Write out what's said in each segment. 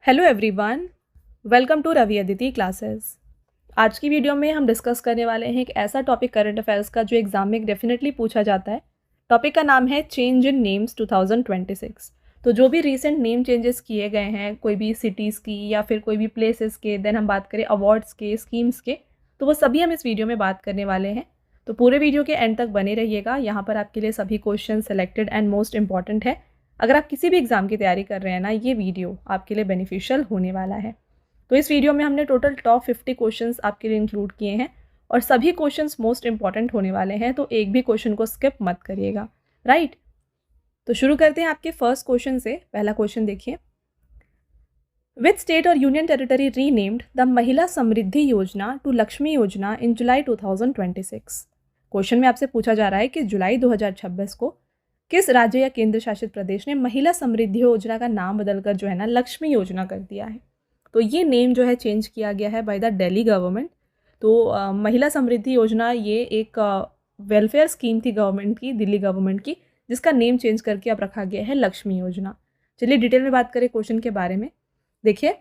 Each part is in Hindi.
Hello everyone, welcome to Ravi Aditi classes. आज की वीडियो में हम डिस्कस करने वाले हैं एक ऐसा टॉपिक करंट अफेयर्स का जो एग्जाम में डेफिनेटली पूछा जाता है। टॉपिक का नाम है चेंज इन नेम्स 2026। तो जो भी रीसेंट नेम चेंजेस किए गए हैं, कोई भी सिटीज़ की या फिर कोई भी प्लेसेस के, देन हम बात करें अवार्ड्स के, स्कीम्स के, तो वो सभी हम इस वीडियो में बात करने वाले हैं। तो पूरे वीडियो के एंड तक बने रहिएगा। यहाँ पर आपके लिए सभी question selected and most important है। अगर आप किसी भी एग्ज़ाम की तैयारी कर रहे हैं ना, ये वीडियो आपके लिए बेनिफिशियल होने वाला है। तो इस वीडियो में हमने टोटल टॉप 50 क्वेश्चंस आपके लिए इंक्लूड किए हैं और सभी क्वेश्चंस मोस्ट इंपॉर्टेंट होने वाले हैं, तो एक भी क्वेश्चन को स्किप मत करिएगा। राइट, तो शुरू करते हैं आपके फर्स्ट क्वेश्चन से। पहला क्वेश्चन देखिए, विच स्टेट और यूनियन टेरिटरी रीनेम्ड द महिला समृद्धि योजना टू लक्ष्मी योजना इन जुलाई 2026। क्वेश्चन में आपसे पूछा जा रहा है कि जुलाई 2026 को किस राज्य या केंद्र शासित प्रदेश ने महिला समृद्धि योजना का नाम बदलकर जो है ना लक्ष्मी योजना कर दिया है। तो ये नेम जो है चेंज किया गया है बाय द दिल्ली गवर्नमेंट। तो महिला समृद्धि योजना ये एक वेलफेयर स्कीम थी गवर्नमेंट की, दिल्ली गवर्नमेंट की, जिसका नेम चेंज करके अब रखा गया है लक्ष्मी योजना। चलिए डिटेल में बात करें क्वेश्चन के बारे में। देखिए,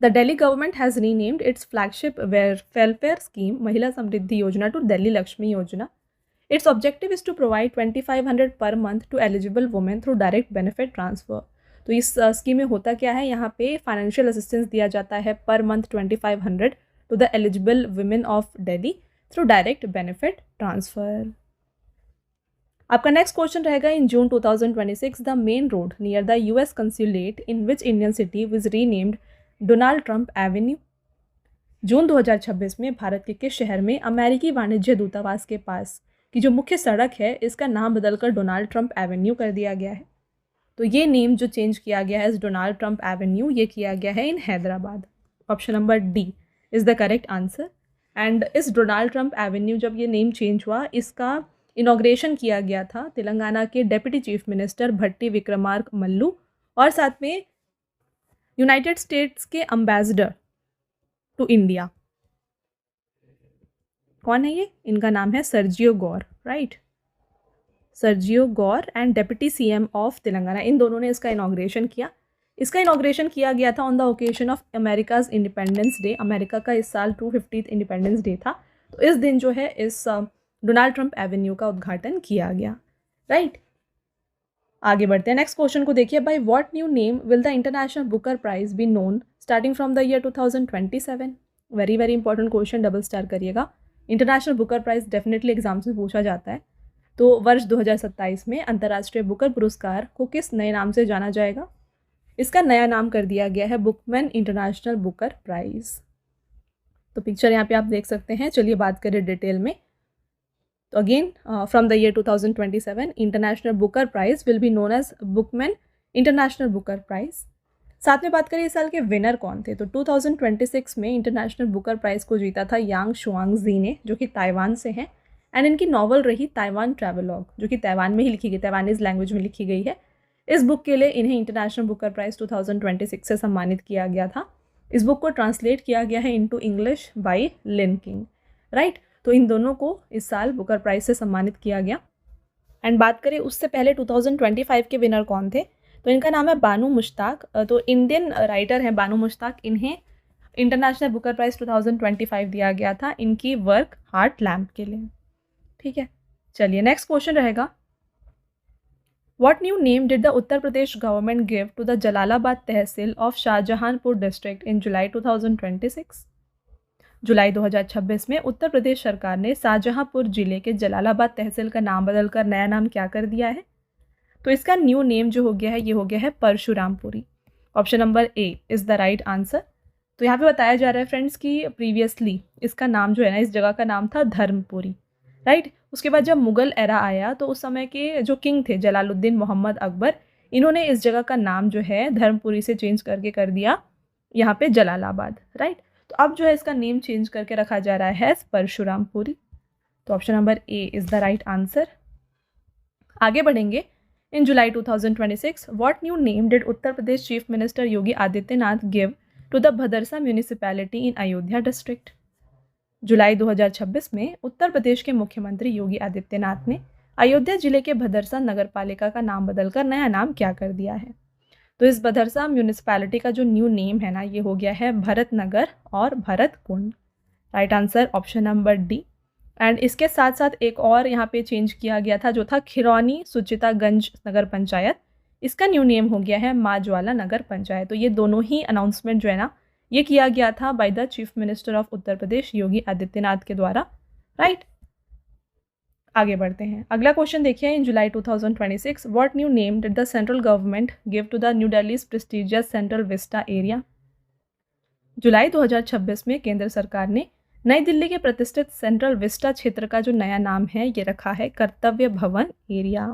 the Delhi government has renamed it's flagship welfare scheme महिला समृद्धि योजना टू दिल्ली लक्ष्मी योजना. Its objective is to provide 2500 per month to eligible women through direct benefit transfer. तो इस स्कीम में होता क्या है, यहाँ पे फाइनेंशियल असिस्टेंस दिया जाता है per month 2500 to the eligible women of Delhi through direct benefit transfer. आपका नेक्स्ट क्वेश्चन रहेगा, in June 2026 the main road near the US consulate in which Indian city was renamed Donald Trump Avenue. June 2026 में भारत के किस शहर में अमेरिकी वाणिज्य दूतावास के पास कि जो मुख्य सड़क है इसका नाम बदलकर डोनाल्ड ट्रंप एवेन्यू कर दिया गया है। तो ये नेम जो चेंज किया गया है इस डोनाल्ड ट्रंप एवेन्यू, ये किया गया है in Hyderabad. Option number D is the correct answer. And इस डोनाल्ड ट्रंप एवेन्यू जब ये नेम चेंज हुआ, इसका इनॉग्रेशन किया गया था तेलंगाना के deputy chief minister Bhatti Vikramarka Mallu और साथ में यूनाइटेड स्टेट्स के एम्बेसडर टू इंडिया। कौन है ये? इनका नाम है Sergio Gor. Right, Sergio Gor and deputy CM of Telangana, इन दोनों ने इसका इनॉग्रेशन किया। इसका इनॉग्रेशन किया गया था on the occasion of America's independence day. America का इस साल 250th इंडिपेंडेंस डे था, तो इस दिन जो है इस डोनाल्ड ट्रंप एवेन्यू का उद्घाटन किया गया। राइट, आगे बढ़ते हैं। नेक्स्ट क्वेश्चन को देखिए, by what new name will the International Booker Prize be known starting from the year 2027। Very very important question, double star करिएगा। International Booker Prize definitely exams में पूछा जाता है। तो वर्ष 2027 में अंतर्राष्ट्रीय बुकर पुरस्कार को किस नए नाम से जाना जाएगा? इसका नया नाम कर दिया गया है बुकमैन इंटरनेशनल बुकर प्राइज़। तो पिक्चर यहाँ पे आप देख सकते हैं। चलिए बात करें डिटेल में। तो again from the year 2027 International Booker Prize will be known as Bookman International Booker Prize. साथ में बात करें इस साल के विनर कौन थे, तो 2026 में इंटरनेशनल बुकर प्राइज़ को जीता था यांग शुआंगजी ने, जो कि ताइवान से हैं। एंड इनकी नॉवल रही ताइवान ट्रैवलॉग, जो कि ताइवान में ही लिखी गई, ताइवानीज लैंग्वेज में लिखी गई है। इस बुक के लिए इन्हें इंटरनेशनल बुकर प्राइज़ 2026 से सम्मानित किया गया था। इस बुक को ट्रांसलेट किया गया है into English by Lin King. Right, तो इन दोनों को इस साल बुकर प्राइज़ से सम्मानित किया गया। एंड बात करें उससे पहले 2025 के विनर कौन थे, तो इनका नाम है बानू मुश्ताक। तो इंडियन राइटर हैं बानू मुश्ताक, इन्हें इंटरनेशनल बुकर प्राइज़ 2025 दिया गया था इनकी वर्क हार्ट लैम्प के लिए। ठीक है, चलिए नेक्स्ट क्वेश्चन रहेगा, what new name did the Uttar Pradesh government give to the Jalalabad tehsil of Shahjahanpur district in July 2026। July 2026 में उत्तर प्रदेश सरकार ने शाहजहांपुर जिले के जलालाबाद तहसील का नाम बदलकर नया नाम क्या कर दिया है? तो इसका न्यू नेम जो हो गया है ये हो गया है Parshurampuri. Option number A is the right answer. तो यहाँ पे बताया जा रहा है फ्रेंड्स कि प्रीवियसली इसका नाम जो है ना, इस जगह का नाम था धर्मपुरी। राइट, उसके बाद जब मुगल एरा आया तो उस समय के जो किंग थे जलालुद्दीन मोहम्मद अकबर, इन्होंने इस जगह का नाम जो है धर्मपुरी से चेंज करके कर दिया यहाँ पे जलालाबाद। राइट, तो अब जो है इसका नेम चेंज करके रखा जा रहा है परशुरामपुरी। तो option number A is the right answer. आगे बढ़ेंगे। In July 2026, what new name did Uttar Pradesh Chief Minister Yogi Adityanath give to the Bhadarsa municipality in Ayodhya district? जुलाई 2026 में उत्तर प्रदेश के मुख्यमंत्री योगी आदित्यनाथ ने अयोध्या जिले के भदरसा नगर पालिका का नाम बदलकर नया नाम क्या कर दिया है? तो इस बदरसा म्यूनिसिपैलिटी का जो न्यू नेम है ना, ये हो गया है भरत नगर और Bharat Kund. Right answer option number D. And इसके साथ साथ एक और यहाँ पे चेंज किया गया था, जो था खिरौनी सुचितागंज नगर पंचायत। इसका न्यू नेम हो गया है माजवाला नगर पंचायत। तो ये दोनों ही अनाउंसमेंट जो है ना, ये किया गया था by the chief minister of Uttar Pradesh Yogi Adityanath के द्वारा। राइट, आगे बढ़ते हैं। अगला क्वेश्चन देखिए, in July 2026 what new name did the central government give to the New Delhi's prestigious Central Vista area. July 2026 में केंद्र सरकार ने नई दिल्ली के प्रतिष्ठित सेंट्रल विस्टा क्षेत्र का जो नया नाम है, ये रखा है कर्तव्य भवन area.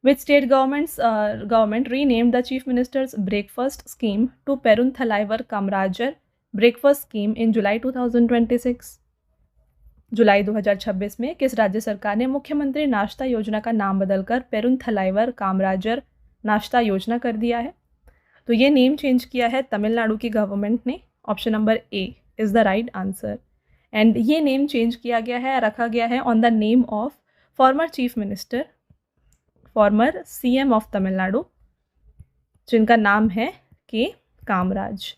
Which state government renamed the chief minister's breakfast scheme to Perunthalaivar Kamarajar breakfast scheme in July 2026? July 2026 में किस राज्य सरकार ने मुख्यमंत्री नाश्ता योजना का नाम बदलकर पेरुंथलाइवर कामराजर नाश्ता योजना कर दिया है? तो ये नेम चेंज किया है तमिलनाडु की गवर्नमेंट ने। Option number A is the right answer. And ये नेम चेंज किया गया है, रखा गया है on the name of former chief minister, farmer CM of Tamil Nadu, जिनका नाम है के कामराज।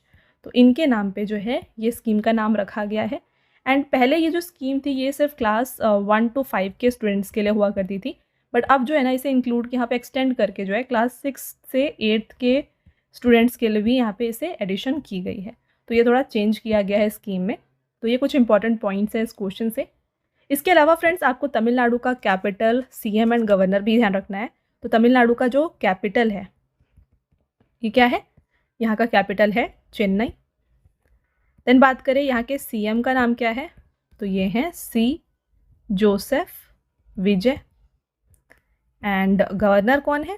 तो इनके नाम पे जो है ये स्कीम का नाम रखा गया है। एंड पहले ये जो स्कीम थी, ये सिर्फ क्लास 1 to 5 के स्टूडेंट्स के लिए हुआ करती थी, बट अब जो है ना, इसे इंक्लूड यहाँ पे एक्सटेंड करके जो है क्लास 6 से 8 के स्टूडेंट्स के लिए भी यहाँ पे इसे एडिशन की गई है। तो ये थोड़ा चेंज किया गया है स्कीम में। तो ये कुछ इंपॉर्टेंट पॉइंट्स हैं इस क्वेश्चन से। इसके अलावा फ्रेंड्स, आपको तमिलनाडु का कैपिटल, सीएम एंड गवर्नर भी ध्यान रखना है। तो तमिलनाडु का जो कैपिटल है, ये क्या है? यहाँ का कैपिटल है चेन्नई। देन बात करें यहाँ के सीएम का नाम क्या है, तो ये हैं सी जोसेफ विजय। एंड गवर्नर कौन है?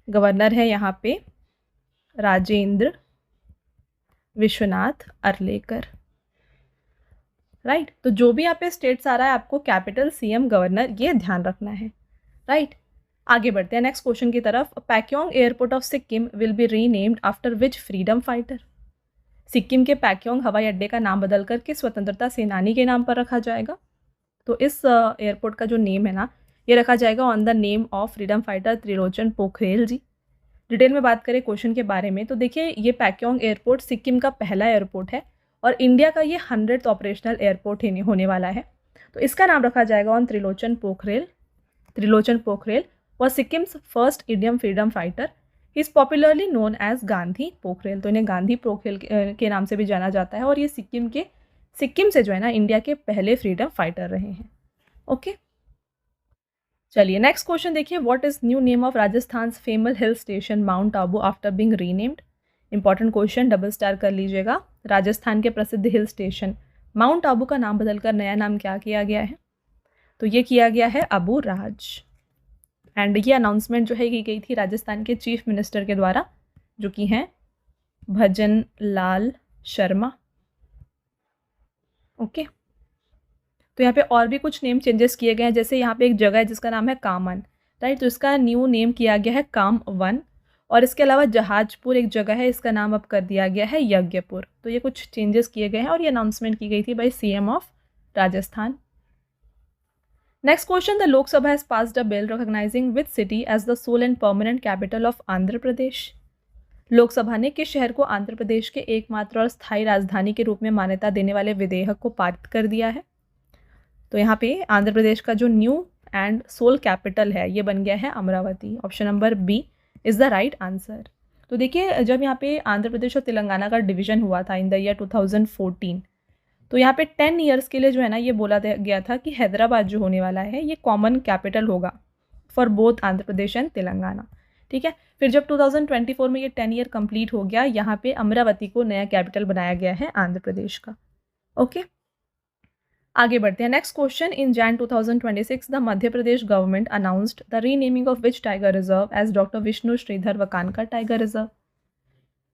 गवर्नर है यहाँ पे राजेंद्र विश्वनाथ अर्लेकर। राइट, तो जो भी यहाँ पे स्टेट्स आ रहा है, आपको कैपिटल, सीएम, गवर्नर, ये ध्यान रखना है। राइट, आगे बढ़ते हैं नेक्स्ट क्वेश्चन की तरफ। Pakyong airport of Sikkim will be renamed after which freedom fighter? Sikkim के पैक्योंग हवाई अड्डे का नाम बदलकर किस स्वतंत्रता सेनानी के नाम पर रखा जाएगा? तो इस एयरपोर्ट का जो नेम है ना, ये रखा जाएगा on the name of freedom fighter Trilochan Pokhrel ji. Detail में बात करें क्वेश्चन के बारे में, तो देखिए ये पैक्योंग एयरपोर्ट सिक्किम का पहला एयरपोर्ट है और इंडिया का ये 100th ऑपरेशनल एयरपोर्ट होने वाला है। तो इसका नाम रखा जाएगा on Trilochan Pokhrel. Trilochan Pokhrel was Sikkim's first Indian freedom fighter. He is popularly known as Gandhi Pokhrel. तो इन्हें गांधी पोखरेल के नाम से भी जाना जाता है और ये सिक्किम से जो है ना, इंडिया के पहले फ्रीडम फाइटर रहे हैं। ओके, चलिए नेक्स्ट क्वेश्चन देखिए। What is new name of Rajasthan famous hill station mount Abu after being renamed? Important question, double star कर लीजिएगा। राजस्थान के प्रसिद्ध हिल स्टेशन माउंट आबू का नाम बदलकर नया नाम क्या किया गया है? तो ये किया गया है अबू राज। एंड ये अनाउंसमेंट जो है की गई थी राजस्थान के चीफ मिनिस्टर के द्वारा, जो कि हैं भजन लाल शर्मा। ओके, तो यहाँ पे और भी कुछ नेम चेंजेस किए गए हैं। जैसे यहाँ पे एक जगह है जिसका नाम है कामन। राइट, तो इसका न्यू नेम किया गया है काम-1। और इसके अलावा जहाजपुर एक जगह है, इसका नाम अब कर दिया गया है यज्ञपुर। तो ये कुछ चेंजेस किए गए हैं और ये अनाउंसमेंट की गई थी by CM of Rajasthan. Next question, the Lok Sabha has passed a bill recognising which city as the sole and permanent capital of Andhra Pradesh? Lok Sabha ने किस शहर को आंध्र प्रदेश के एकमात्र और स्थायी राजधानी के रूप में मान्यता देने वाले विधेयक को पारित कर दिया है? तो यहाँ पे आंध्र प्रदेश का जो न्यू एंड सोल कैपिटल है, ये बन गया है Amaravati. Option number B is the right answer. तो देखिए, जब यहाँ पे आंध्र प्रदेश और तेलंगाना का डिवीजन हुआ था इन द ईयर 2014, तो यहाँ पे 10 ईयर्स के लिए जो है ना, ये बोला गया था कि हैदराबाद जो होने वाला है, ये कॉमन कैपिटल होगा for both Andhra Pradesh and Telangana. ठीक है, फिर जब 2024 में ये 10 ईयर कंप्लीट हो गया, यहाँ पे अमरावती को नया कैपिटल बनाया गया है आंध्र प्रदेश का। ओके, आगे बढ़ते हैं next question. In Jan 2026 the Madhya Pradesh government announced the renaming of which tiger reserve as doctor Vishnu Shridhar Wakankar tiger reserve?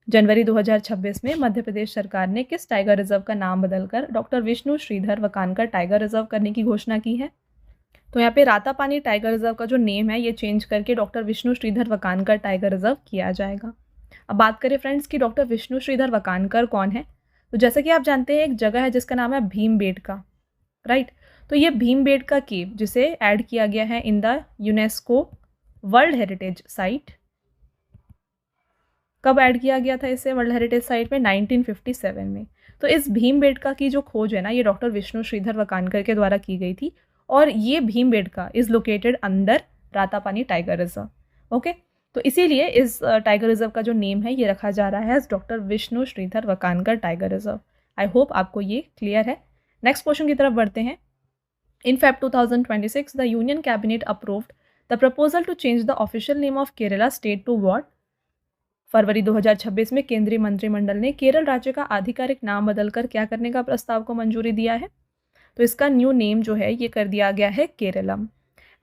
जनवरी 2026 में मध्य प्रदेश सरकार ने किस टाइगर रिजर्व का नाम बदलकर doctor Vishnu Shridhar Wakankar tiger reserve करने की घोषणा की है? तो यहाँ पे रातापानी टाइगर रिजर्व का जो नेम है, ये चेंज करके doctor Vishnu Shridhar Wakankar tiger reserve किया जाएगा। अब बात करें फ्रेंड्स कि डॉक्टर विष्णु श्रीधर वकानकर कौन है, तो जैसे कि आप जानते हैं, एक जगह है जिसका नाम है भीमबेटका। राइट, तो ये भीमबेटका केव, जिसे ऐड किया गया है in the UNESCO world heritage site. कब ऐड किया गया था इसे वर्ल्ड हेरिटेज साइट में? 1957 में। तो इस भीमबेटका की जो खोज है ना, ये डॉक्टर विष्णु श्रीधर वकानकर के द्वारा की गई थी, और ये Bhimbetka is located under Ratapani tiger reserve. Okay, तो इसीलिए इस टाइगर रिजर्व का जो नेम है ये रखा जा रहा है doctor Vishnu Shridhar Wakankar tiger reserve. I hope आपको ये क्लियर है। नेक्स्ट क्वेश्चन की तरफ बढ़ते हैं। In Feb 2026 the union cabinet approved the proposal to change the official name of Kerala state to what? फरवरी 2026 में केंद्रीय मंत्रिमंडल ने केरल राज्य का आधिकारिक नाम बदलकर क्या करने का प्रस्ताव को मंजूरी दिया है? तो इसका न्यू नेम जो है ये कर दिया गया है केरलम।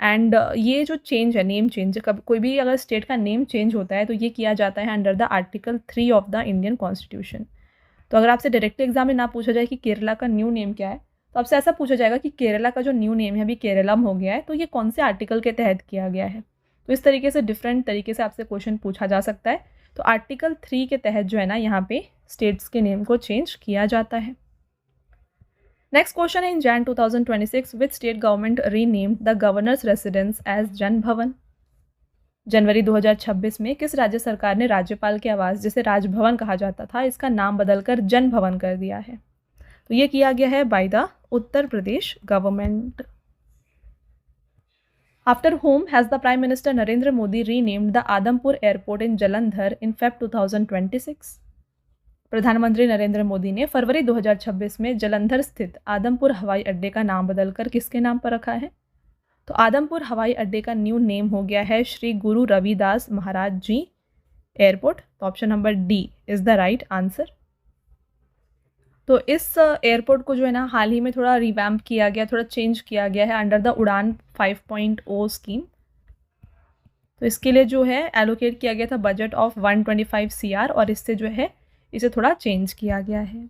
एंड ये जो चेंज है, नेम चेंज, कब कोई भी अगर स्टेट का नेम चेंज होता है तो ये किया जाता है under the article 3 of the Indian constitution. तो अगर आपसे डायरेक्टली एग्जाम में ना पूछा जाए कि केरला का न्यू नेम क्या है, तो आपसे ऐसा पूछा जाएगा कि केरला का जो न्यू नेम है अभी केरलम हो गया है, तो ये कौन से आर्टिकल के तहत किया गया है? तो इस तरीके से डिफरेंट तरीके से आपसे क्वेश्चन पूछा जा सकता है। तो आर्टिकल 3 के तहत जो है ना यहाँ पे स्टेट्स के नेम को चेंज किया जाता है। नेक्स्ट क्वेश्चन है, in Jan 2026 which state government renamed the governor's residence as Jan Bhavan? जनवरी 2026 में किस राज्य सरकार ने राज्यपाल के आवास, जिसे राजभवन कहा जाता था, इसका नाम बदलकर जन भवन कर दिया है? तो ये किया गया है by the Uttar Pradesh government. After whom has the Prime Minister Narendra Modi renamed the Adampur Airport in Jalandhar in Feb 2026? प्रधानमंत्री नरेंद्र मोदी ने फरवरी 2026 में जलंधर स्थित आदमपुर हवाई अड्डे का नाम बदलकर किसके नाम पर रखा है? तो आदमपुर हवाई अड्डे का न्यू नेम हो गया है श्री गुरु रविदास महाराज जी एयरपोर्ट। तो option number D is the right answer. तो इस एयरपोर्ट को जो है ना हाल ही में थोड़ा रिवैम्प किया गया, थोड़ा चेंज किया गया है अंडर द उड़ान 5.0 स्कीम। तो इसके लिए जो है एलोकेट किया गया था बजट ऑफ 125 CR, और इससे जो है इसे थोड़ा चेंज किया गया है।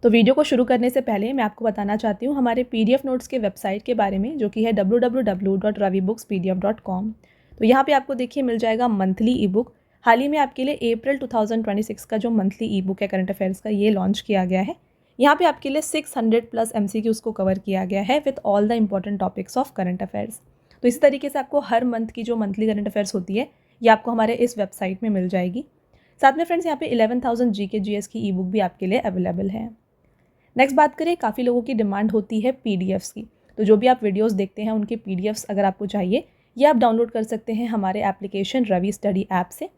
तो वीडियो को शुरू करने से पहले मैं आपको बताना चाहती हूँ हमारे PDF नोट्स के वेबसाइट के बारे में, जो कि है www.ravibookspdf.com। तो यहाँ पे आपको देखिए मिल जाएगा मंथली ई बुक। हाल ही में आपके लिए अप्रैल 2026 का जो मंथली ई बुक है करंट अफेयर्स का, ये लॉन्च किया गया है। यहाँ पे आपके लिए 600+ MCQs को कवर किया गया है with all the important topics of current affairs. तो इस तरीके से आपको हर मंथ की जो मंथली करंट अफेयर्स होती है ये आपको हमारे इस वेबसाइट में मिल जाएगी। साथ में फ्रेंड्स यहाँ पे 11,000 GK GS की ई बुक भी आपके लिए अवेलेबल है। नेक्स्ट बात करें, काफ़ी लोगों की डिमांड होती है PDFs की। तो जो भी आप वीडियोस देखते हैं उनके PDFs अगर आपको चाहिए, ये आप डाउनलोड कर सकते हैं हमारे एप्लीकेशन रवि स्टडी ऐप से।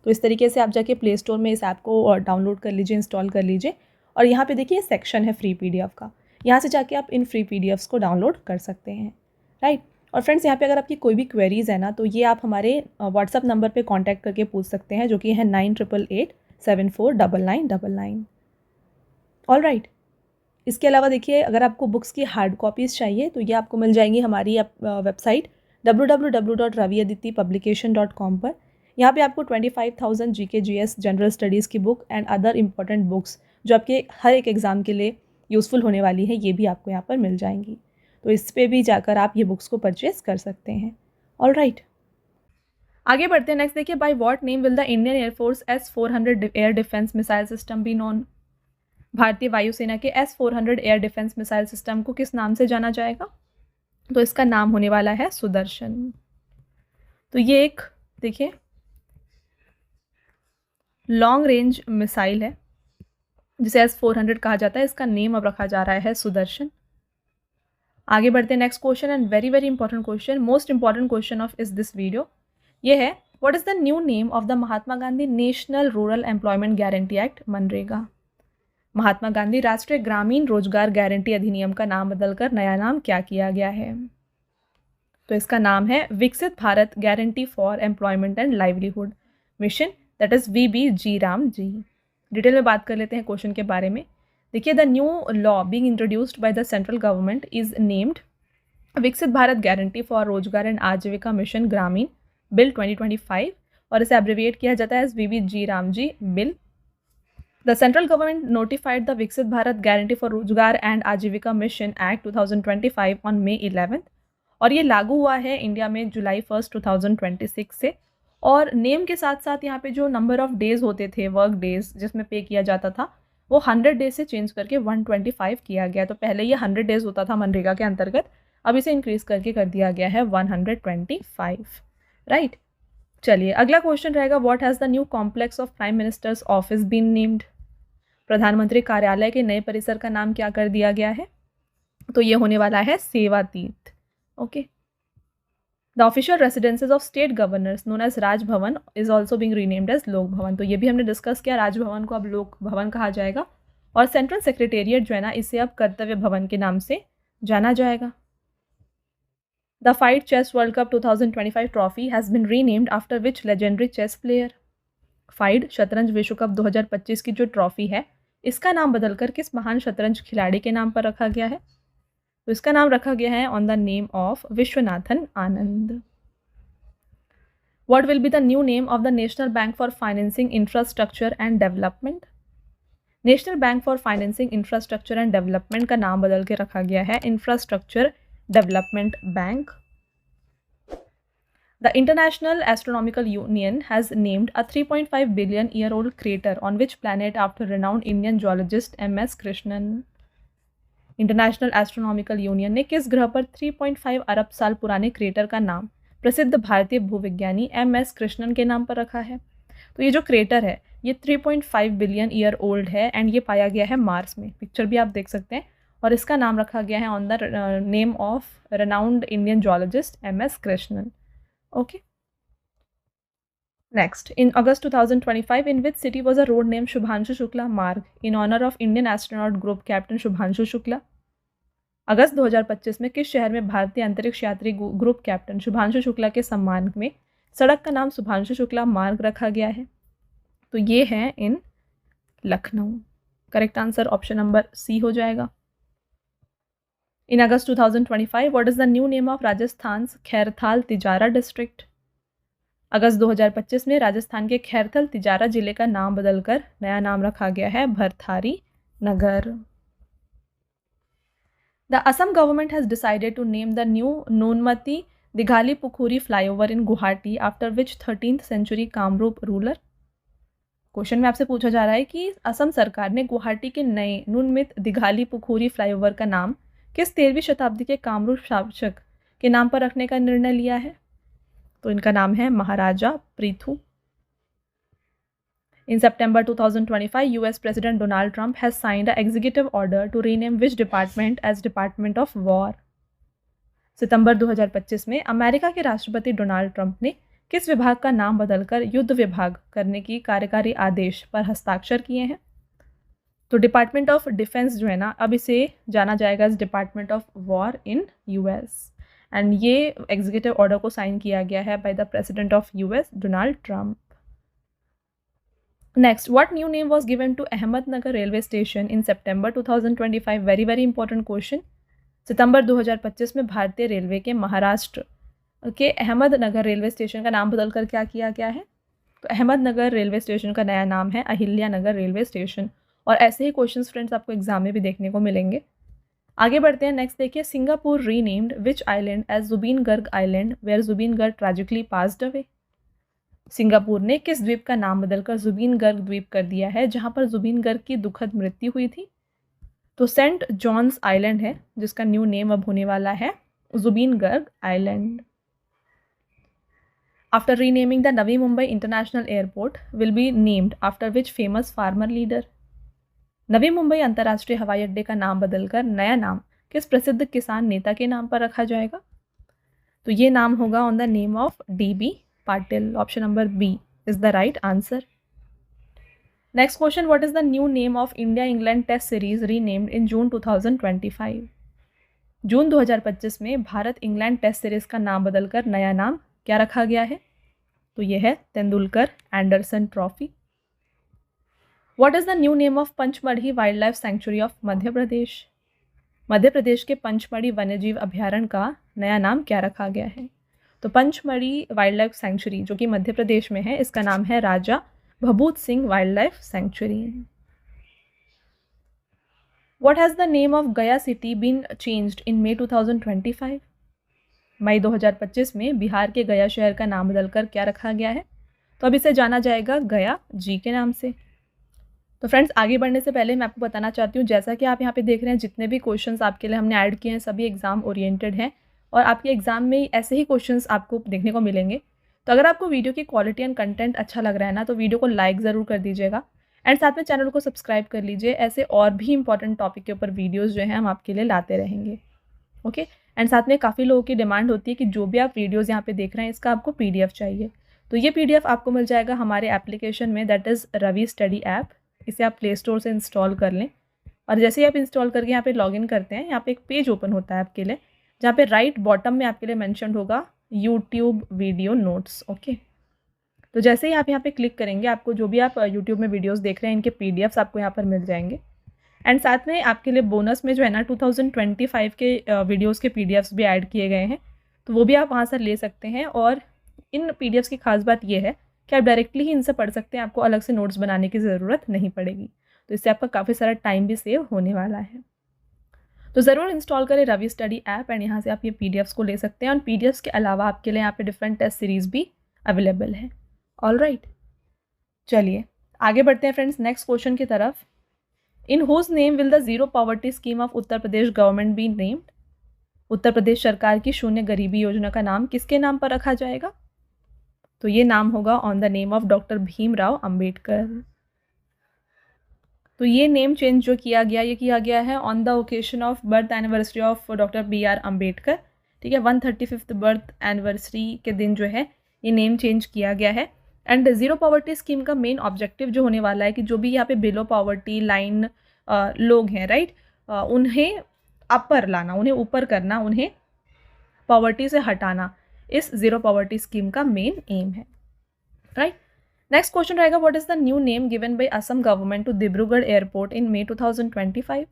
तो इस तरीके से आप जाके प्ले स्टोर में इस ऐप को डाउनलोड कर लीजिए, इंस्टॉल कर लीजिए, और यहाँ पे देखिए सेक्शन है फ्री PDF का, यहाँ से जाके आप इन फ्री PDFs को डाउनलोड कर सकते हैं, राइट। और फ्रेंड्स यहाँ पे अगर आपकी कोई भी क्वेरीज़ है ना, तो ये आप हमारे व्हाट्सअप नंबर पे कांटेक्ट करके पूछ सकते हैं, जो कि है 9888749999। All right. इसके अलावा देखिए अगर आपको बुक्स की हार्ड कॉपीज़ चाहिए तो ये आपको मिल जाएंगी हमारी वेबसाइट www.raviaditipublication.com पर। यहाँ पे आपको 25,000 GK GS जनरल स्टडीज़ की book and other important books जो आपके हर एक एग्ज़ाम के लिए यूज़फुल होने वाली है, ये भी आपको यहाँ पर मिल जाएंगी। तो इस पे भी जाकर आप ये बुक्स को परचेज कर सकते हैं। ऑल राइट, आगे बढ़ते हैं। नेक्स्ट देखिए, by what name will the Indian air force S-400 air defence missile system be known? भारतीय वायुसेना के S-400 air defence missile system को किस नाम से जाना जाएगा? तो इसका नाम होने वाला है सुदर्शन। तो ये एक देखिए लॉन्ग रेंज मिसाइल है जिसे S-400 कहा जाता है, इसका नेम अब रखा जा रहा है सुदर्शन। आगे बढ़ते हैं। Next question and very very important question, most important question of इस दिस वीडियो, ये है what is the new name of the Mahatma Gandhi national rural employment guarantee act MNREGA? Mahatma Gandhi राष्ट्रीय ग्रामीण रोजगार गारंटी अधिनियम का नाम बदलकर नया नाम क्या किया गया है? तो इसका नाम है विकसित Bharat guarantee for employment and livelihood mission, that is VBG-RAM-G। Detail में बात कर लेते हैं क्वेश्चन के बारे में। देखिए, the new law being introduced by the central government is named Viksit Bharat guarantee for Rozgar and Ajeevika mission Gramin bill 2025, और इसे एब्रिविएट किया जाता है as VBG-RAM-G bill. The central government notified the Viksit Bharat Guarantee for Rozgar and Ajivika Mission Act 2025 on May 11th, और ये लागू हुआ है इंडिया में जुलाई 1, 2026 से। और नेम के साथ साथ यहाँ पे जो नंबर ऑफ डेज होते थे, वर्क डेज जिसमें पे किया जाता था, वो 100 डेज से चेंज करके 125 किया गया। तो पहले ये 100 डेज होता था मनरेगा के अंतर्गत, अब इसे इंक्रीज करके कर दिया गया है 125, राइट। चलिए अगला क्वेश्चन रहेगा, what has the new complex of prime minister's office been named. प्रधानमंत्री कार्यालय के नए परिसर का नाम क्या कर दिया गया है? तो ये होने वाला है Seva Teerth. Okay. The official residences of state governors known as Raj Bhavan is also being renamed as Lok Bhavan. तो ये भी हमने डिस्कस किया, राजभवन को अब लोक भवन कहा जाएगा। और सेंट्रल सेक्रेटेरिएट जो है ना, इसे अब कर्तव्य भवन के नाम से जाना जाएगा। The FIDE chess world cup 2025 trophy has been renamed after which legendary chess player. FIDE शतरंज विश्व कप 2025 की जो ट्रॉफी है, इसका नाम बदलकर किस महान शतरंज खिलाड़ी के नाम पर रखा गया है? तो इसका नाम रखा गया है on the name of Viswanathan Anand. What will be the new name of the national bank for financing infrastructure and development? National bank for financing infrastructure and development का नाम बदल के रखा गया है infrastructure development bank. The International Astronomical Union has named a 3.5 billion year old crater on which planet after renowned Indian geologist M.S. Krishnan? International astronomical union ने किस ग्रह पर 3.5 अरब साल पुराने क्रेटर का नाम प्रसिद्ध भारतीय भूविज्ञानी M.S. कृष्णन के नाम पर रखा है? तो ये जो क्रेटर है ये 3.5 बिलियन ईयर ओल्ड है एंड ये पाया गया है मार्स में। पिक्चर भी आप देख सकते हैं। और इसका नाम रखा गया है on the name of renowned Indian geologist M.S. Krishnan. Okay. Next, in August 2025, in which city was a road named Shubhanshu Shukla Marg in honor of Indian astronaut group captain Shubhanshu Shukla? अगस्त 2025 में किस शहर में भारतीय अंतरिक्ष यात्री ग्रुप कैप्टन शुभांशु शुक्ला के सम्मान में सड़क का नाम शुभांशु शुक्ला मार्ग रखा गया है? तो ये है in Lucknow. Correct answer option number C हो जाएगा। In August 2025, what is the new name of Rajasthan's Khairthal Tijara district? अगस्त 2025 में राजस्थान के खैरथल तिजारा जिले का नाम बदलकर नया नाम रखा गया है भरथारी नगर। The Assam government has decided to name the new Nunmati Dighali Pukhuri flyover in Guwahati after which 13th century Kamrup ruler? Question में आपसे पूछा जा रहा है कि असम सरकार ने गुवाहाटी के नए नुनमित दिघाली पुखूरी फ्लाईओवर का नाम किस 13वीं शताब्दी के कामरूप शासक के नाम पर रखने का निर्णय लिया है? तो इनका नाम है महाराजा Prithu. In September 2025, US President Donald Trump has signed an executive order to rename which department as Department of War? सितंबर 2025 में अमेरिका के राष्ट्रपति डोनाल्ड ट्रंप ने किस विभाग का नाम बदलकर युद्ध विभाग करने की कार्यकारी आदेश पर हस्ताक्षर किए हैं? तो डिपार्टमेंट ऑफ डिफेंस जो है ना, अब इसे जाना जाएगा as department of war in US and ये एग्जीक्यूटिव ऑर्डर को साइन किया गया है by the president of US Donald Trump. Next, what new name was given to Ahmednagar railway station in सितंबर 2025? Very very important question. सितंबर 2025 में भारतीय रेलवे के महाराष्ट्र के अहमदनगर रेलवे स्टेशन का नाम बदलकर क्या किया गया है? तो अहमदनगर रेलवे स्टेशन का नया नाम है अहिल्यानगर रेलवे स्टेशन। और ऐसे ही क्वेश्चंस फ्रेंड्स आपको एग्जाम में भी देखने को मिलेंगे। आगे बढ़ते हैं। नेक्स्ट देखिए, Singapore renamed which island as Zubeen Garg island where Zubeen Garg tragically passed away? Singapore ने किस द्वीप का नाम बदलकर जुबीन गर्ग द्वीप कर दिया है जहां पर जुबीन गर्ग की दुखद मृत्यु हुई थी? तो सेंट जॉन्स आइलैंड है जिसका न्यू नेम अब होने वाला है Zubeen Garg island. After renaming the Navi Mumbai international airport will be named after which famous farmer leader? Navi Mumbai अंतर्राष्ट्रीय हवाई अड्डे का नाम बदलकर नया नाम किस प्रसिद्ध किसान नेता के नाम पर रखा जाएगा? तो ये नाम होगा on the name of DB Patil. Option number B is the right answer. Next question, what is the new name of India England test series renamed in June 2025? जून 2025 में भारत इंग्लैंड टेस्ट सीरीज का नाम बदलकर नया नाम क्या रखा गया है? तो यह है Tendulkar Anderson trophy. What is the new name of Pachmarhi wildlife sanctuary of Madhya Pradesh? Madhya Pradesh के पंचमढ़ी वन्यजीव अभ्यारण्य का नया नाम क्या रखा गया है? तो पंचमढ़ी वाइल्ड लाइफ सेंचुरी जो कि मध्य प्रदेश में है, इसका नाम है राजा भभूत Singh wild life sanctuary. What has the name of गया city been changed in May 2025? मई 2025 में बिहार के गया शहर का नाम बदलकर क्या रखा गया है? तो अब इसे जाना जाएगा गया जी के नाम से। तो फ्रेंड्स आगे बढ़ने से पहले मैं आपको बताना चाहती हूँ, जैसा कि आप यहाँ पे देख रहे हैं जितने भी क्वेश्चंस आपके लिए हमने ऐड किए हैं सभी एग्जाम ओरिएंटेड हैं और आपके एग्जाम में ऐसे ही क्वेश्चंस आपको देखने को मिलेंगे। तो अगर आपको वीडियो की क्वालिटी एंड कंटेंट अच्छा लग रहा है ना, तो वीडियो को लाइक ज़रूर कर दीजिएगा एंड साथ में चैनल को सब्सक्राइब कर लीजिए। ऐसे और भी इंपॉर्टेंट टॉपिक के ऊपर वीडियोज़ जो हैं हम आपके लिए लाते रहेंगे। ओके, एंड साथ में काफ़ी लोगों की डिमांड होती है कि जो भी आप वीडियोज़ यहाँ पे देख रहे हैं इसका आपको PDF चाहिए। तो ये PDF आपको मिल जाएगा हमारे एप्लीकेशन में, that is Ravi study app. इसे आप प्ले स्टोर से इंस्टॉल कर लें और जैसे ही आप इंस्टॉल करके यहाँ पे लॉगिन करते हैं, यहाँ पे एक पेज ओपन होता है आपके लिए, जहाँ पे राइट बॉटम में आपके लिए मेंशन होगा यूट्यूब वीडियो नोट्स। ओके, तो जैसे ही आप यहाँ पे क्लिक करेंगे, आपको जो भी आप यूट्यूब में वीडियोस देख रहे हैं इनके PDFs आपको यहाँ पर मिल जाएंगे एंड साथ में आपके लिए बोनस में जो है ना 2025 के वीडियोज़ के PDFs भी ऐड किए गए हैं, तो वो भी आप वहाँ से ले सकते हैं। और इन PDFs की खास बात ये है कि आप डायरेक्टली ही इनसे पढ़ सकते हैं, आपको अलग से नोट्स बनाने की ज़रूरत नहीं पड़ेगी। तो इससे आपका काफ़ी सारा टाइम भी सेव होने वाला है। तो ज़रूर इंस्टॉल करें रवि स्टडी ऐप एंड यहाँ से आप ये PDFs को ले सकते हैं और PDFs के अलावा आपके लिए यहाँ पे डिफरेंट टेस्ट सीरीज़ भी अवेलेबल है। ऑलराइट, चलिए आगे बढ़ते हैं फ्रेंड्स नेक्स्ट क्वेश्चन की तरफ। In whose name will the zero poverty scheme of Uttar Pradesh government be named? Uttar Pradesh सरकार की शून्य गरीबी योजना का नाम किसके नाम पर रखा जाएगा? तो ये नाम होगा on the name of doctor Bhimrao Ambedkar. तो ये नेम चेंज जो किया गया, ये किया गया है on the occasion of birth anniversary of doctor BR Ambedkar. ठीक है, 135th बर्थ एनिवर्सरी के दिन जो है ये नेम चेंज किया गया है। एंड ज़ीरो पॉवर्टी स्कीम का मेन ऑब्जेक्टिव जो होने वाला है कि जो भी यहाँ पे बिलो पॉवर्टी लाइन लोग हैं, राइट, उन्हें अपर लाना, उन्हें ऊपर करना, उन्हें पॉवर्टी से हटाना, इस ज़ीरो पॉवर्टी स्कीम का मेन एम है। राइट, नेक्स्ट क्वेश्चन रहेगा, what is the new name given by Assam government to Dibrugarh airport in May 2025?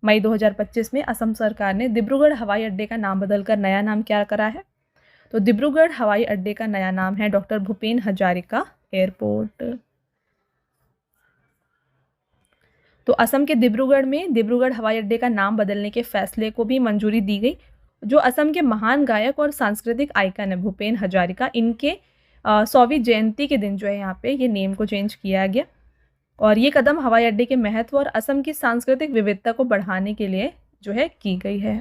मई 2025 में असम सरकार ने डिब्रूगढ़ हवाई अड्डे का नाम बदलकर नया नाम क्या करा है? तो डिब्रूगढ़ हवाई अड्डे का नया नाम है डॉक्टर भूपेन हजारिका एयरपोर्ट। तो असम के डिब्रूगढ़ में डिब्रूगढ़ हवाई अड्डे का नाम बदलने के फैसले को भी मंजूरी दी गई। जो असम के महान गायक और सांस्कृतिक आइकन है भूपेन हजारिका, इनके 100वीं जयंती के दिन जो है यहाँ पे ये नेम को चेंज किया गया और ये कदम हवाई अड्डे के महत्व और असम की सांस्कृतिक विविधता को बढ़ाने के लिए जो है की गई है।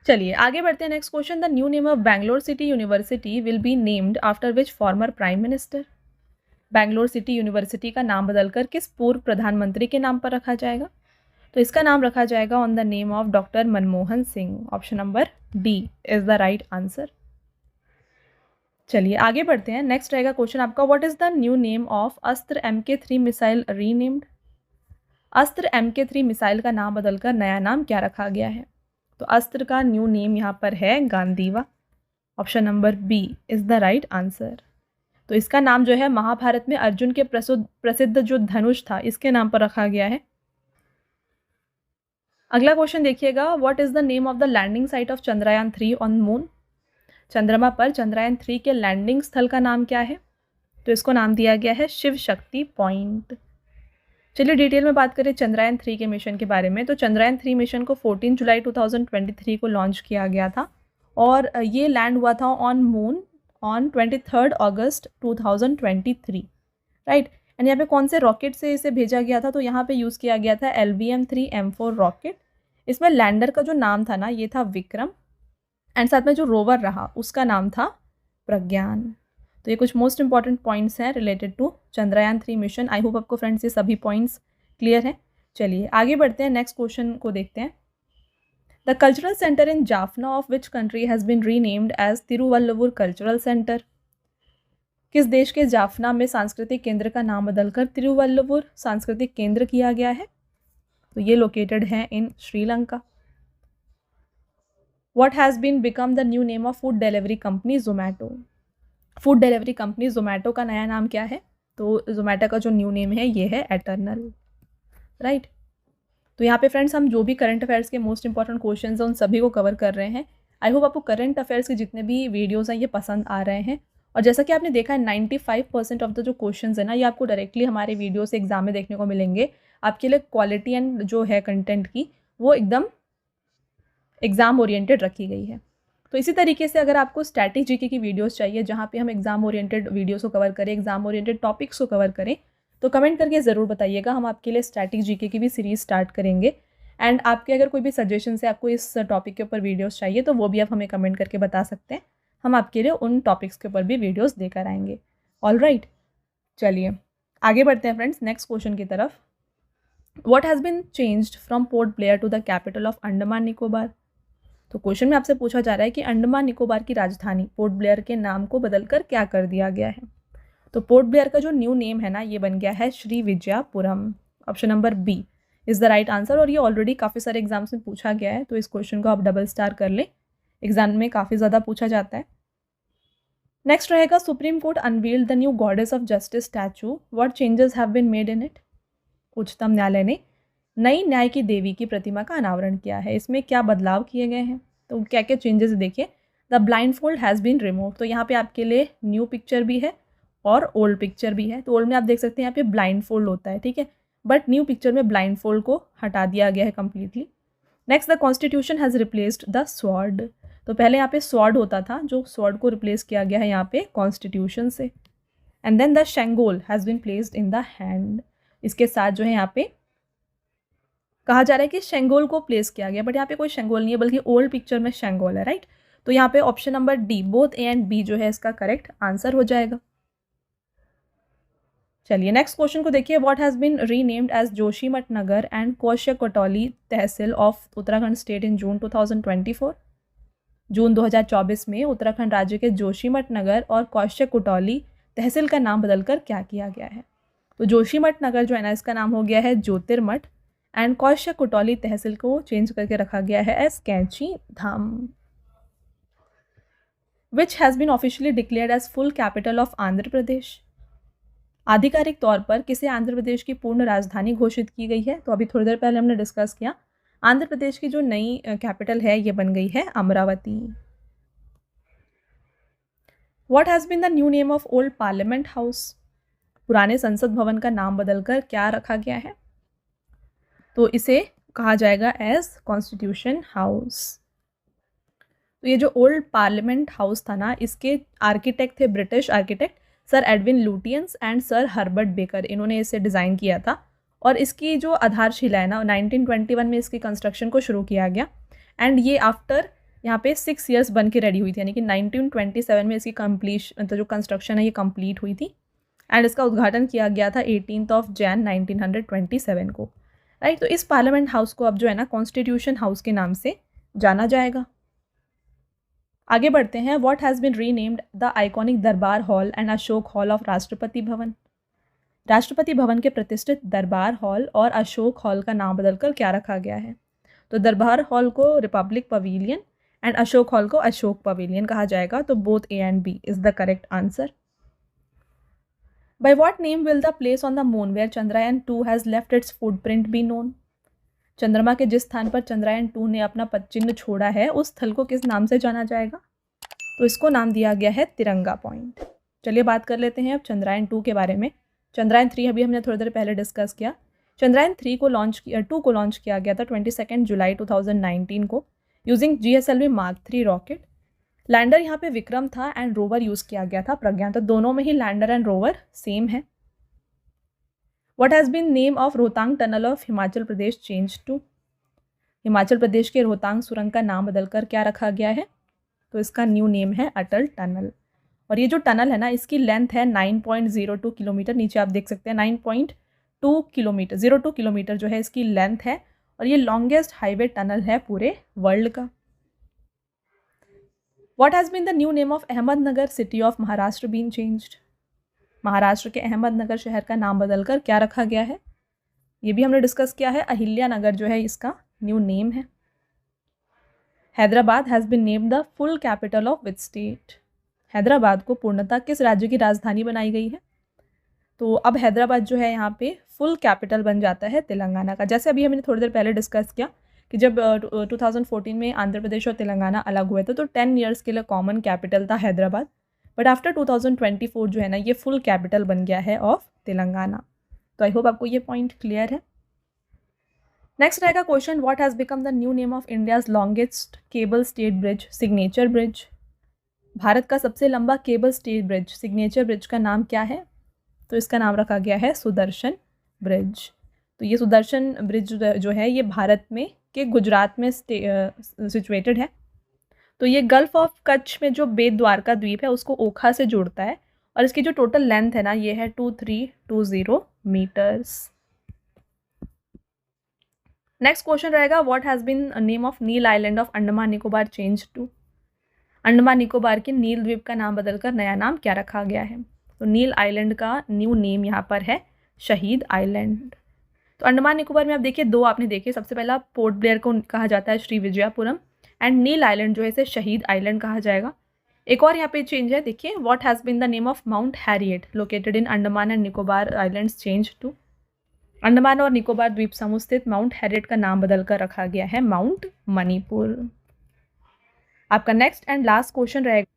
चलिए आगे बढ़ते हैं next question, the new name of Bangalore city university will be named after which former prime minister? Bangalore city university का नाम बदलकर किस पूर्व प्रधानमंत्री के नाम पर रखा जाएगा? तो इसका नाम रखा जाएगा on the name of doctor Manmohan Singh. Option number D is the right answer. चलिए आगे बढ़ते हैं, नेक्स्ट रहेगा क्वेश्चन आपका, what is the new name of अस्त्र MK3 मिसाइल रीनेम्ड? अस्त्र MK3 मिसाइल का नाम बदलकर नया नाम क्या रखा गया है? तो अस्त्र का न्यू नेम यहाँ पर है गांधीवा। Option number B is the right answer. तो इसका नाम जो है महाभारत में अर्जुन के प्रसिद्ध जो धनुष था इसके नाम पर रखा गया है। अगला क्वेश्चन देखिएगा, what is the name of the landing site of Chandrayaan 3 on moon? चंद्रमा पर चंद्रयान 3 के लैंडिंग स्थल का नाम क्या है? तो इसको नाम दिया गया है शिव शक्ति पॉइंट। चलिए डिटेल में बात करें चंद्रयान 3 के मिशन के बारे में। तो चंद्रयान 3 मिशन को 14 जुलाई 2023 को लॉन्च किया गया था और ये लैंड हुआ था on moon on 23 August 2023, right. And यहाँ पे कौन से रॉकेट से इसे भेजा गया था? तो यहाँ पे यूज़ किया गया था LVM-3M4 रॉकेट। इसमें लैंडर का जो नाम था ना ये था विक्रम एंड साथ में जो रोवर रहा उसका नाम था प्रज्ञान। तो ये कुछ मोस्ट इंपॉर्टेंट पॉइंट्स हैं related to Chandrayaan 3 mission. I hope आपको फ्रेंड्स ये सभी पॉइंट्स क्लियर हैं। चलिए आगे बढ़ते हैं, नेक्स्ट क्वेश्चन को देखते हैं। The cultural centre in Jaffna of which country has been renamed as Thiruvalluvar cultural centre? किस देश के जाफना में सांस्कृतिक केंद्र का नाम बदलकर तिरुवल्लुवर सांस्कृतिक केंद्र किया गया है? तो ये लोकेटेड है इन Sri Lanka. What has been become the new name of food delivery company Zomato? Food delivery company Zomato का नया नाम क्या है? तो जोमेटो का जो न्यू नेम है ये है एटर्नल, राइट। तो यहाँ पे फ्रेंड्स हम जो भी करंट अफेयर्स के मोस्ट इंपॉर्टेंट क्वेश्चंस हैं उन सभी को कवर कर रहे हैं। आई होप आपको करंट अफेयर्स के जितने भी वीडियोस हैं ये पसंद आ रहे हैं। और जैसा कि आपने देखा है 95% ऑफ द जो क्वेश्चंस है ना ये आपको डायरेक्टली हमारे वीडियो से एग्जाम में देखने को मिलेंगे। आपके लिए क्वालिटी एंड जो है कंटेंट की वो एकदम एग्ज़ाम ओरिएंटेड रखी गई है। तो इसी तरीके से अगर आपको स्टैटिक जीके की वीडियोस चाहिए जहाँ पे हम एग्ज़ाम ओरिएंटेड वीडियोस को कवर करें, एग्ज़ाम ओरिएंटेड टॉपिक्स को कवर करें, तो कमेंट करके ज़रूर बताइएगा, हम आपके लिए स्टैटिक जीके की भी सीरीज़ स्टार्ट करेंगे। एंड आपके अगर कोई भी सजेशन है, आपको इस टॉपिक के ऊपर वीडियोस चाहिए तो वो भी आप हमें कमेंट करके बता सकते हैं, हम आपके लिए उन टॉपिक्स के ऊपर भी वीडियोस देकर आएंगे। ऑलराइट, चलिए आगे बढ़ते हैं फ्रेंड्स नेक्स्ट क्वेश्चन की तरफ। What has been changed from Port Blair to the capital of Andaman Nicobar. तो क्वेश्चन में आपसे पूछा जा रहा है कि अंडमान निकोबार की राजधानी पोर्ट ब्लेयर के नाम को बदलकर क्या कर दिया गया है। तो पोर्ट ब्लेयर का जो न्यू नेम है ना, ये बन गया है Shri Vijayapuram. Option number B is the right answer. और ये ऑलरेडी काफ़ी सारे एग्जाम्स में पूछा गया है, तो इस क्वेश्चन को आप डबल स्टार कर लें, एग्जाम में काफ़ी ज़्यादा पूछा जाता है। नेक्स्ट रहेगा, Supreme Court unveiled the new goddess of justice statue, what changes have been made in it. उच्चतम न्यायालय ने नई न्याय की देवी की प्रतिमा का अनावरण किया है, इसमें क्या बदलाव किए गए हैं। तो क्या क्या चेंजेस देखिए। The blindfold has been remove, तो यहाँ पे आपके लिए न्यू पिक्चर भी है और ओल्ड पिक्चर भी है। तो ओल्ड में आप देख सकते हैं यहाँ पे ब्लाइंड फोल्ड होता है, ठीक है, बट न्यू पिक्चर में ब्लाइंड फोल्ड को हटा दिया गया है completely. Next, the constitution has replaced the sword, तो पहले यहाँ पे स्वॉर्ड होता था, जो स्वॉर्ड को रिप्लेस किया गया है यहाँ पे कॉन्स्टिट्यूशन से। And then the Sengol has been placed in the hand, इसके साथ जो है यहाँ पे कहा जा रहा है कि शेंगोल को प्लेस किया गया, बट यहाँ पे कोई शेंगोल नहीं है, बल्कि ओल्ड पिक्चर में शेंगोल है, राइट। तो यहाँ पे option number D both A and B जो है इसका करेक्ट आंसर हो जाएगा। चलिए नेक्स्ट क्वेश्चन को देखिए। What has been renamed as Joshimath Nagar and Kaushak Kotauli tehsil of Uttarakhand state in June 2024। जून 2024 में उत्तराखंड राज्य के जोशीमठ नगर और कौशक कोटौली तहसील का नाम बदलकर क्या किया गया है। तो जोशीमठ नगर जो है ना, इसका नाम हो गया है ज्योतिर्मठ, एंड कौशक कोटौली तहसील को चेंज करके रखा गया है as Kainchi Dham. Which has been officially declared as full capital of Andhra Pradesh. आधिकारिक तौर पर किसे आंध्र प्रदेश की पूर्ण राजधानी घोषित की गई है। तो अभी थोड़ी देर पहले हमने डिस्कस किया, आंध्र प्रदेश की जो नई कैपिटल है ये बन गई है Amaravati. What has been the new name of old parliament house. पुराने संसद भवन का नाम बदलकर क्या रखा गया है। तो इसे कहा जाएगा एज कॉन्स्टिट्यूशन हाउस। तो ये जो ओल्ड पार्लियामेंट हाउस था ना, इसके आर्किटेक्ट थे British architect sir Edwin Lutyens and sir Herbert baker, इन्होंने इसे डिज़ाइन किया था। और इसकी जो आधारशिला है ना, 1921 में इसकी कंस्ट्रक्शन को शुरू किया गया, एंड ये आफ्टर यहाँ पे 6 ईयर्स बन के रेडी हुई थी, यानी कि 1927 में इसकी कंप्लीशन, तो जो कंस्ट्रक्शन है ये कंप्लीट हुई थी। एंड इसका उद्घाटन किया गया था 18 जैन 1927 को, राइट। तो इस पार्लियामेंट हाउस को अब जो है ना कॉन्स्टिट्यूशन हाउस के नाम से जाना जाएगा। आगे बढ़ते हैं। What has been renamed the iconic Durbar hall and Ashok hall of Rashtrapati Bhavan. Rashtrapati Bhavan के प्रतिष्ठित दरबार हॉल और अशोक हॉल का नाम बदलकर क्या रखा गया है। तो दरबार हॉल को republic pavilion and Ashok hall को अशोक पवेलियन कहा जाएगा। तो both A and B is the correct answer. By what name will the place on the moon where Chandrayaan 2 has left its footprint be known. चंद्रमा के जिस स्थान पर चंद्रयान 2 ने अपना पदचिह्न छोड़ा है, उस स्थल को किस नाम से जाना जाएगा। तो इसको नाम दिया गया है तिरंगा पॉइंट। चलिए बात कर लेते हैं अब चंद्रयान 2 के बारे में। चंद्रयान 3 अभी हमने थोड़ी देर पहले डिस्कस किया। चंद्रयान 2 को लॉन्च किया गया था 22 जुलाई 2019 को using GSLV Mark 3 rocket. Lander यहाँ पे विक्रम था एंड रोवर यूज़ किया गया था प्रज्ञान। तो दोनों में ही लैंडर एंड रोवर सेम है। What has been name of Rohtang tunnel of Himachal Pradesh change to. Himachal Pradesh के रोहतांग सुरंग का नाम बदलकर क्या रखा गया है। तो इसका न्यू नेम है अटल टनल। और ये जो टनल है ना, इसकी लेंथ है 9.02 किलोमीटर। नीचे आप देख सकते हैं 9.2 किलोमीटर, 02 किलोमीटर जो है इसकी लेंथ है, और ये लॉन्गेस्ट हाईवे टनल है पूरे वर्ल्ड का। What has been the new name of Ahmednagar city of Maharashtra been changed. Maharashtra के अहमदनगर शहर का नाम बदलकर क्या रखा गया है। ये भी हमने डिस्कस किया है। अहिल्या नगर जो है इसका न्यू नेम है। Hyderabad has been named the full capital of which state. Hyderabad को पूर्णतः किस राज्य की राजधानी बनाई गई है। तो अब हैदराबाद जो है यहाँ पे फुल कैपिटल बन जाता है तेलंगाना का। जैसे अभी हमने थोड़ी देर पहले डिस्कस किया कि जब 2014 में आंध्र प्रदेश और तेलंगाना अलग हुए थे, तो 10 ईयर्स के लिए कॉमन कैपिटल था हैदराबाद, बट आफ्टर 2024 जो है ना, ये फुल कैपिटल बन गया है ऑफ तेलंगाना। तो आई होप आपको ये पॉइंट क्लियर है। नेक्स्ट रहेगा question, what has become the new name of India's longest cable stayed bridge signature bridge. Bharat का सबसे लंबा cable stayed bridge signature bridge का नाम क्या है। तो इसका नाम रखा गया है सुदर्शन ब्रिज। तो ये सुदर्शन ब्रिज जो है ये भारत में के गुजरात में सिचुएटेड है। तो ये गल्फ ऑफ कच्छ में जो बेट द्वारका द्वीप है उसको ओखा से जोड़ता है और इसकी जो टोटल लेंथ है ना ये है 2320 मीटर्स। नेक्स्ट क्वेश्चन रहेगा what has been name of Neil island of Andaman Nicobar change to. Andaman Nicobar के नील द्वीप का नाम बदलकर नया नाम क्या रखा गया है। तो नील आइलैंड का न्यू नेम यहाँ पर है शहीद आइलैंड। तो अंडमान निकोबार में आप देखिए दो आपने देखे, सबसे पहला पोर्ट ब्लेयर को कहा जाता है श्री विजयापुरम एंड नील आइलैंड जो है इसे शहीद आइलैंड कहा जाएगा। एक और यहाँ पे चेंज है, देखिए what has been the name of mount Harriet located in Andaman and Nicobar islands change to. Andaman और निकोबार द्वीप समूह स्थित माउंट हैरियट का नाम बदलकर रखा गया है माउंट मणिपुर। आपका नेक्स्ट एंड लास्ट क्वेश्चन रहेगा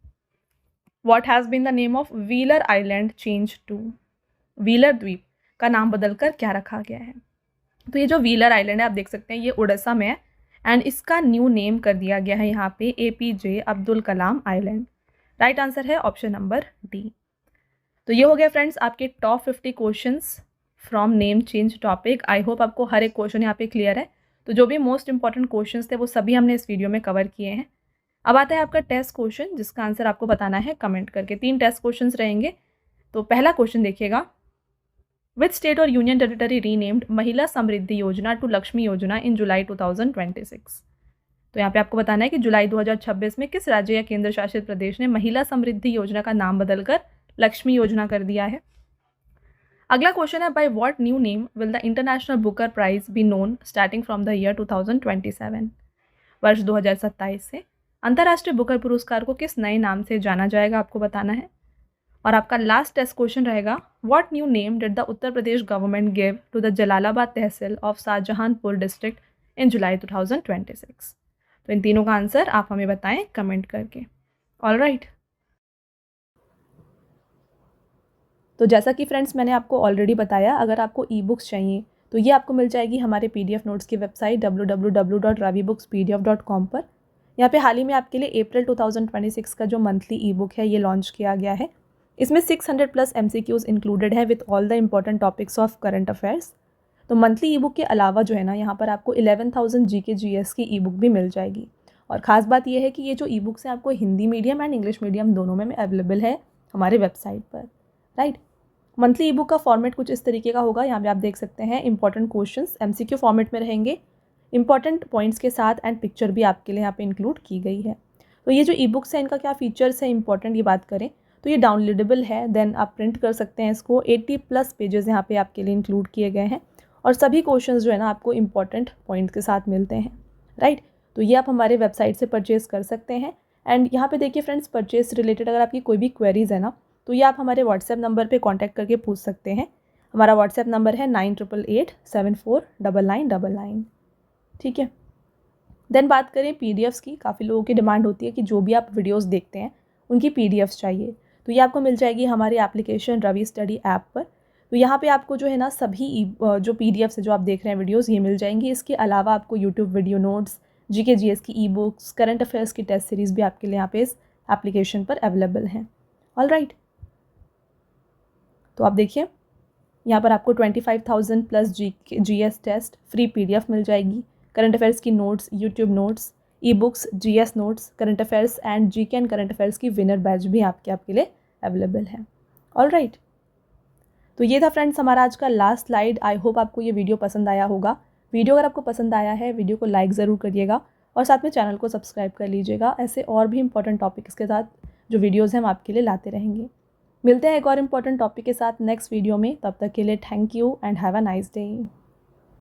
what has been the name of Wheeler island change to. Wheeler द्वीप का नाम बदलकर क्या रखा गया है। तो ये जो व्हीलर आइलैंड है आप देख सकते हैं ये उड़ीसा में है एंड इसका न्यू नेम कर दिया गया है यहाँ पे APJ Abdul Kalam island. Right answer है ऑप्शन नंबर डी। तो ये हो गया फ्रेंड्स आपके top 50 questions from name change topic. I hope आपको हर एक क्वेश्चन यहाँ पे क्लियर है। तो जो भी मोस्ट इंपॉर्टेंट क्वेश्चंस थे वो सभी हमने इस वीडियो में कवर किए हैं। अब आता है आपका टेस्ट क्वेश्चन जिसका आंसर आपको बताना है कमेंट करके। 3 टेस्ट क्वेश्चन रहेंगे। तो पहला क्वेश्चन देखिएगा, विच स्टेट और यूनियन टेरिटरी रीनेम्ड महिला समृद्धि योजना टू लक्ष्मी योजना इन जुलाई 2026। तो यहाँ पे आपको बताना है कि जुलाई 2026 में किस राज्य या केंद्र शासित प्रदेश ने महिला समृद्धि योजना का नाम बदलकर लक्ष्मी योजना कर दिया है। अगला क्वेश्चन है, by what new name will the International Booker Prize be known starting from the year 2027। वर्ष 2027 से अंतर्राष्ट्रीय बुकर पुरस्कार को किस नए नाम से जाना जाएगा आपको बताना है। और आपका लास्ट टेस्ट क्वेश्चन रहेगा, what new name did the Uttar Pradesh government give to the Jalalabad tehsil of Shahjahanpur district in जुलाई 2026। तो इन तीनों का आंसर आप हमें बताएं कमेंट करके। All right. तो जैसा कि फ्रेंड्स मैंने आपको ऑलरेडी बताया, अगर आपको ई बुक्स चाहिए तो ये आपको मिल जाएगी हमारे PDF नोट्स की वेबसाइट www.ravibookspdf.com पर। यहाँ पे हाल ही में आपके लिए अप्रैल 2026 का जो मंथली ई बुक है ये लॉन्च किया गया है। इसमें 600+ MCQs इंक्लूडेड है with all the important topics of current affairs. तो मंथली ई बुक के अलावा जो है ना यहाँ पर आपको 11,000 GK GS की ई बुक भी मिल जाएगी। और ख़ास बात यह है कि ये जो ई बुक्स हैं आपको Hindi medium and English medium दोनों में अवेलेबल है हमारे वेबसाइट पर। राइट। मंथली ई बुक का फॉर्मेट कुछ इस तरीके का होगा। यहाँ पे आप देख सकते हैं इंपॉर्टेंट क्वेश्चंस MCQ फॉर्मेट में रहेंगे, इंपॉर्टेंट पॉइंट्स के साथ एंड पिक्चर भी आपके लिए यहाँ पे इंक्लूड की गई है। तो ये जो ई बुक्स हैं इनका क्या फीचर्स है इंपॉर्टेंट ये बात करें तो ये डाउनलोडेबल है, देन आप प्रिंट कर सकते हैं इसको। 80+ पेजेस यहाँ पे आपके लिए इंक्लूड किए गए हैं और सभी क्वेश्चंस जो है ना आपको इंपॉर्टेंट पॉइंट्स के साथ मिलते हैं। राइट। तो ये आप हमारे वेबसाइट से परचेज़ कर सकते हैं। एंड यहाँ पे देखिए फ्रेंड्स, परचेज रिलेटेड अगर आपकी कोई भी क्वेरीज है ना तो ये आप हमारे व्हाट्सएप नंबर पे कांटेक्ट करके पूछ सकते हैं। हमारा व्हाट्सएप नंबर है 9888749999। ठीक है। देन बात करें PDFs की, काफ़ी लोगों की डिमांड होती है कि जो भी आप वीडियोस देखते हैं उनकी PDFs चाहिए। तो ये आपको मिल जाएगी हमारी एप्लीकेशन रवि स्टडी ऐप पर। तो यहाँ पे आपको जो है ना सभी जो PDFs है जो आप देख रहे हैं वीडियोस ये मिल जाएंगी। इसके अलावा आपको YouTube video notes, GK GS की ई बुक्स, करंट अफेयर्स की टेस्ट सीरीज़ भी आपके लिए यहाँ पे इस एप्लीकेशन पर अवेलेबल हैं। All right. तो आप देखिए यहाँ पर आपको 25,000+ GS टेस्ट फ्री PDF मिल जाएगी, करंट अफेयर्स की notes, YouTube notes, e books, GS notes, current affairs and GK and current affairs की विनर बैच भी आपके लिए अवेलेबल है। All right. तो ये था फ्रेंड्स हमारा आज का लास्ट स्लाइड। आई होप आपको ये वीडियो पसंद आया होगा। वीडियो अगर आपको पसंद आया है वीडियो को लाइक ज़रूर करिएगा और साथ में चैनल को सब्सक्राइब कर लीजिएगा। ऐसे और भी इंपॉर्टेंट टॉपिक्स के साथ जो वीडियोज़ हैं हम आपके लिए लाते रहेंगे। मिलते हैं एक और इम्पॉर्टेंट टॉपिक के साथ नेक्स्ट वीडियो में। तब तक के लिए thank you and have a nice day.